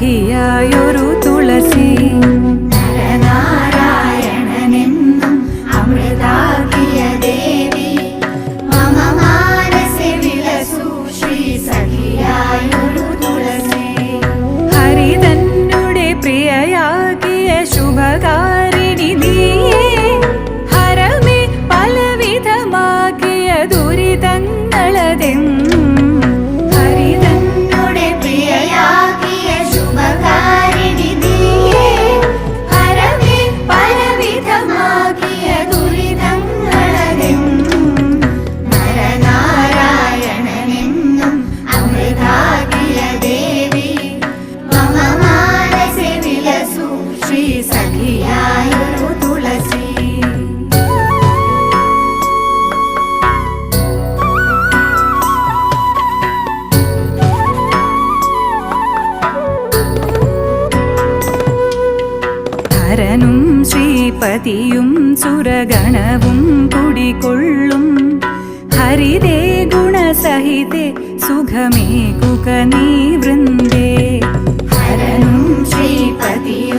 സഖിയായൊരു തുളസി. നരനാരായണനെന്നും അമൃതാകിയ ദേവി മമ മാനസെ വിലസു ശ്രീ സഖിയായൊരു തുളസി. ഹരി തന്നെ പ്രിയയാകിയ ശുഭകാരിണി നീയേ, ഹരമേ പലവിധമാകിയ ദുരിതങ്ങളതെന്നും. സഖിയായൊരു തുളസി. ഹരനും ശ്രീപതിയും സുരഗണവും കുടികൊള്ളും ഹരിതേ ഗുണസഹിതേ സുഖമേകുക നീ വൃന്ദേ. ഹരനും ശ്രീപതിയും